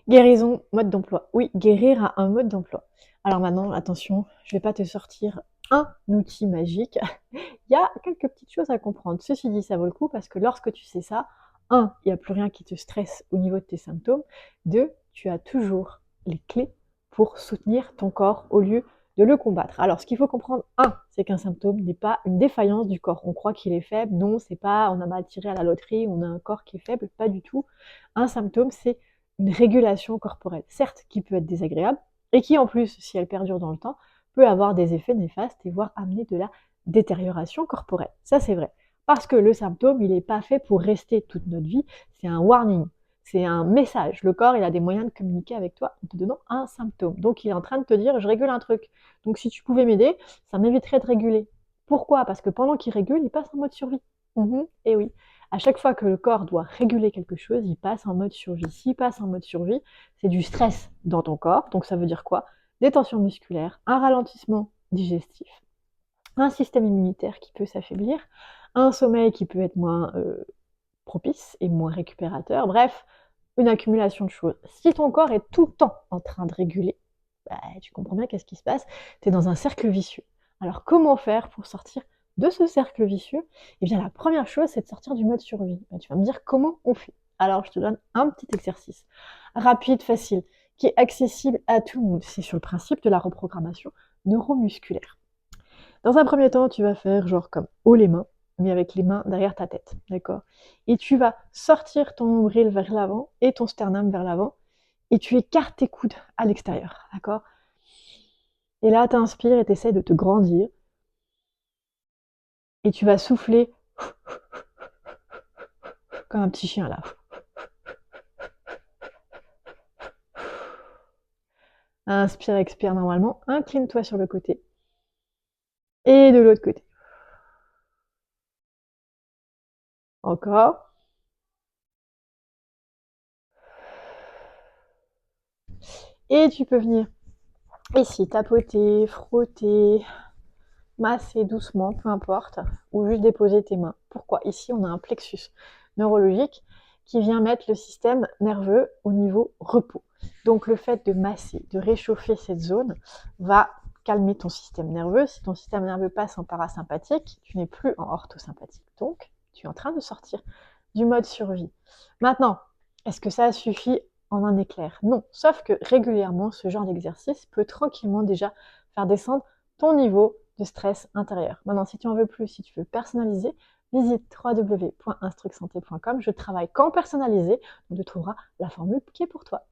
Guérison, mode d'emploi. Oui, guérir a un mode d'emploi. Alors maintenant, attention, je vais pas te sortir un outil magique. Il y a quelques petites choses à comprendre. Ceci dit, ça vaut le coup parce que lorsque tu sais ça, un, il n'y a plus rien qui te stresse au niveau de tes symptômes. Deux, tu as toujours les clés pour soutenir ton corps au lieu de le combattre. Alors, ce qu'il faut comprendre, un, c'est qu'un symptôme n'est pas une défaillance du corps. On croit qu'il est faible. Non, c'est pas on a mal tiré à la loterie, on a un corps qui est faible. Pas du tout. Un symptôme, c'est une régulation corporelle, certes, qui peut être désagréable, et qui en plus, si elle perdure dans le temps, peut avoir des effets néfastes et voire amener de la détérioration corporelle. Ça, c'est vrai. Parce que le symptôme, il n'est pas fait pour rester toute notre vie, c'est un warning, c'est un message. Le corps, il a des moyens de communiquer avec toi en te donnant un symptôme. Donc, il est en train de te dire, je régule un truc. Donc, si tu pouvais m'aider, ça m'éviterait de réguler. Pourquoi? Parce que pendant qu'il régule, il passe en mode survie. Et oui. À chaque fois que le corps doit réguler quelque chose, il passe en mode survie. S'il passe en mode survie, c'est du stress dans ton corps. Donc ça veut dire quoi? Des tensions musculaires, un ralentissement digestif, un système immunitaire qui peut s'affaiblir, un sommeil qui peut être moins propice et moins récupérateur. Bref, une accumulation de choses. Si ton corps est tout le temps en train de réguler, bah, tu comprends bien qu'est-ce qui se passe? Tu es dans un cercle vicieux. Alors comment faire pour sortir de ce cercle vicieux? Eh bien la première chose, c'est de sortir du mode survie. Bah, tu vas me dire comment on fait. Alors je te donne un petit exercice rapide, facile, qui est accessible à tout le monde. C'est sur le principe de la reprogrammation neuromusculaire. Dans un premier temps, tu vas faire genre comme haut les mains, mais avec les mains derrière ta tête, d'accord? Et tu vas sortir ton nombril vers l'avant et ton sternum vers l'avant, et tu écartes tes coudes à l'extérieur, d'accord? Et là, tu inspires et tu essaies de te grandir, et tu vas souffler comme un petit chien là. Inspire, expire normalement, incline-toi sur le côté, et de l'autre côté. Encore. Et tu peux venir ici, tapoter, frotter, masser doucement, peu importe, ou juste déposer tes mains. Pourquoi? Ici, on a un plexus neurologique qui vient mettre le système nerveux au niveau repos. Donc le fait de masser, de réchauffer cette zone va calmer ton système nerveux. Si ton système nerveux passe en parasympathique, tu n'es plus en orthosympathique. Donc, tu es en train de sortir du mode survie. Maintenant, est-ce que ça suffit en un éclair? Non, sauf que régulièrement, ce genre d'exercice peut tranquillement déjà faire descendre ton niveau de stress intérieur. Maintenant, si tu en veux plus, si tu veux personnaliser, visite www.instrucsanté.com. Je travaille qu'en personnalisé, donc tu trouveras la formule qui est pour toi.